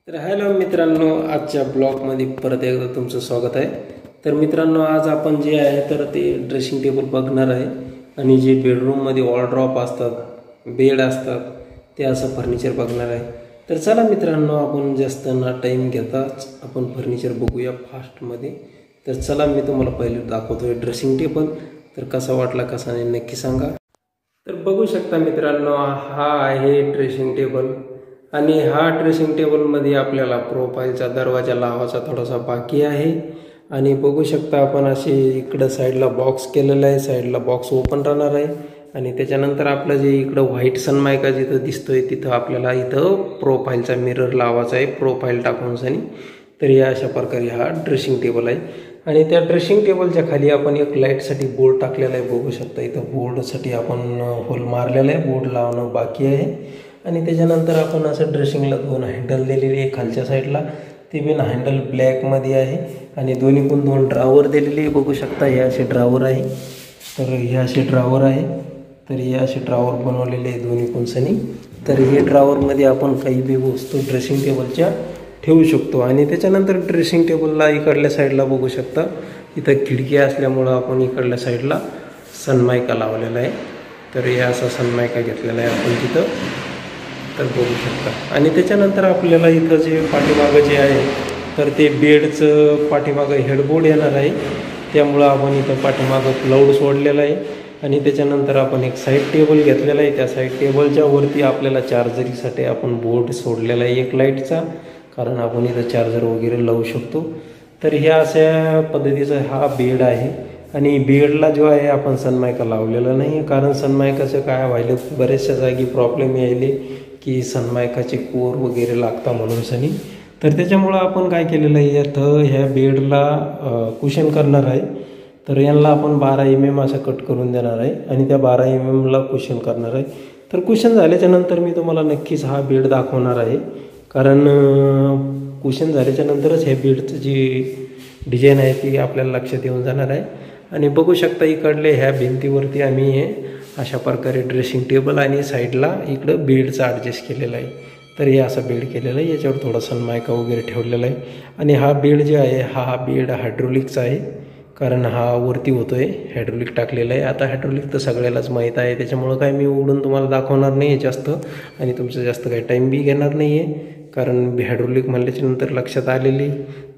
तर हॅलो मित्रांनो, आजच्या ब्लॉगमध्ये परत एकदा तुमचं स्वागत आहे। तर मित्रांनो, आज आपण जे आहे तर ते ड्रेसिंग टेबल बघणार आहे आणि जे बेडरूममध्ये वॉलड्रॉप असतात, बेड असतात, ते असं फर्निचर बघणार आहे। तर चला मित्रांनो, आपण जास्त ना टाइम घेताच आपण फर्निचर बघूया फास्टमध्ये। तर चला, मी तुम्हाला पहिले दाखवतोय ड्रेसिंग टेबल। तर कसा वाटला कसा नाही नक्की सांगा। तर बघू शकता मित्रांनो, हा आहे ड्रेसिंग टेबल आणि हा ड्रेसिंग टेबलमध्ये आपल्याला प्रोफाईलचा दरवाजा लावायचा थोडासा बाकी आहे। आणि बघू शकता आपण असे इकडं साईडला बॉक्स केलेला आहे, साईडला बॉक्स ओपन राहणार आहे आणि त्याच्यानंतर आपलं जे इकडं व्हाईट सनमायका जिथं दिसतोय तिथं आपल्याला इथं प्रोफाईलचा मिरर लावायचा आहे, प्रोफाईल टाकून सनी। तर या अशा प्रकारे हा ड्रेसिंग टेबल आहे आणि त्या ड्रेसिंग टेबलच्या खाली आपण एक लाईटसाठी बोर्ड टाकलेला आहे। बघू शकता इथं बोर्डसाठी आपण होल मारलेला आहे, बोर्ड लावणं बाकी आहे। आणि त्याच्यानंतर आपण असं ड्रेसिंगला दोन हँडल दिलेले आहे खालच्या साईडला, ते बिन हँडल ब्लॅकमध्ये आहे आणि दोन्ही पण दोन ड्रावर दिलेले आहे। बघू शकता हे असे ड्रावर आहे, तर हे असे ड्रावर आहे, तर हे असे ड्रावर बनवलेले आहे दोन्ही पण सनी। तर हे ड्रावरमध्ये आपण काही बी वस्तू ड्रेसिंग टेबलच्या ठेवू शकतो। आणि त्याच्यानंतर ड्रेसिंग टेबलला इकडल्या साईडला बघू शकता इथं खिडकी असल्यामुळं आपण इकडल्या साईडला सनमायका लावलेला आहे। तर हे असा सनमायका घेतलेला आहे आपण तिथं, तर बघू शकता। आणि त्याच्यानंतर आपल्याला इथं जे पाठीमागं जे आहे तर ते बेडचं पाठीमागं हेडबोर्ड येणार आहे, त्यामुळं आपण इथं पाठीमागं क्लाउड सोडलेला आहे। आणि त्याच्यानंतर आपण एक साईड टेबल घेतलेला आहे, त्या साईड टेबलच्या वरती आपल्याला चार्जरीसाठी आपण बोर्ड सोडलेला आहे एक लाईटचा, कारण आपण इथं चार्जर वगैरे लावू शकतो। तर ह्या अशा पद्धतीचा हा बेड आहे आणि बेडला जो आहे आपण सनमायका लावलेला नाही, कारण सनमायकाचं काय व्हायलं बऱ्याचशा जागी प्रॉब्लेम यायले की सनमायकाचे कोर वगैरे लागता म्हणून सनी। तर त्याच्यामुळं आपण काय केलेलं आहे, यात ह्या बेडला कुशन करणार आहे। तर यांना आपण 12 mm असं कट करून देणार आहे आणि त्या 12 mm ला कुशन करणार आहे। तर कुशन झाल्याच्या नंतर मी तुम्हाला नक्कीच हा बेड दाखवणार आहे, कारण कुशन झाल्याच्या नंतरच ह्या बेडचं जी डिझाईन आहे ती आपल्याला लक्षात येऊन जाणार आहे। आणि बघू शकता इकडले ह्या भिंतीवरती आम्ही हे अशा प्रकारे ड्रेसिंग टेबल आणि साईडला इकडं बेडचं ॲडजस्ट केलेलं आहे। तर हे असं बेड केलेलं आहे, याच्यावर थोडा सनमायका वगैरे ठेवलेला आहे। आणि हा बेड जे आहे हा बेड हायड्रोलिकचा आहे, कारण हा वरती होतो आहे, हायड्रोलिक टाकलेला आहे। आता हायड्रोलिक तर सगळ्यालाच माहीत आहे, त्याच्यामुळं काय मी उघडून तुम्हाला दाखवणार नाही आहे जास्त, आणि तुमचं जास्त काही टाईम बी घेणार नाही आहे, कारण हायड्रोलिक म्हणल्याच्या नंतर लक्षात आलेली।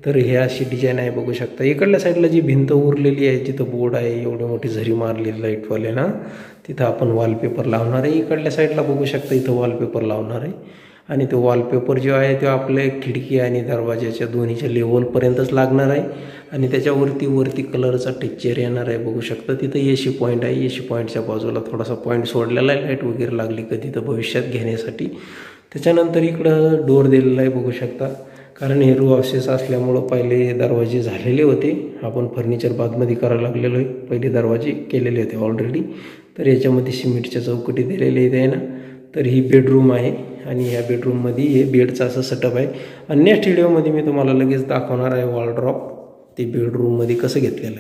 तर हे अशी डिझाईन आहे, बघू शकता। इकडल्या साईडला जी भिंत उरलेली आहे जिथं बोर्ड आहे, एवढी मोठी झरी मारलेली लाईटवाले ना, तिथं आपण वॉलपेपर लावणार आहे। इकडल्या साईडला बघू शकता इथं वॉलपेपर लावणार आहे आणि तो वॉलपेपर जो आहे तो आपल्या खिडकी आणि दरवाजाच्या दोन्हीच्या लेवलपर्यंतच लागणार आहे। आणि त्याच्यावरती कलरचा टेक्चर येणार आहे, बघू शकता। तिथं AC पॉईंट आहे, AC पॉईंटच्या बाजूला थोडासा पॉईंट सोडलेला आहे लाईट वगैरे लागली कधी तर भविष्यात घेण्यासाठी। त्याच्यानंतर इकडं डोर दिलेला आहे, बघू शकता, कारण हे रो असेस असल्यामुळं पहिले दरवाजे झालेले होते, आपण फर्निचर बादमध्ये करायला लागलेलो आहे, पहिले दरवाजे केलेले होते ऑलरेडी। तर याच्यामध्ये सिमेंटच्या चौकटी दिलेल्या आहेत आहे ना। तर ही बेडरूम आहे आणि ह्या बेडरूममध्ये हे बेडचं असं सेटअप आहे। आणि नेक्स्ट व्हिडिओमध्ये मी तुम्हाला लगेच दाखवणार आहे वॉलड्रॉप ते बेडरूममध्ये कसं घेतलेलं आहे।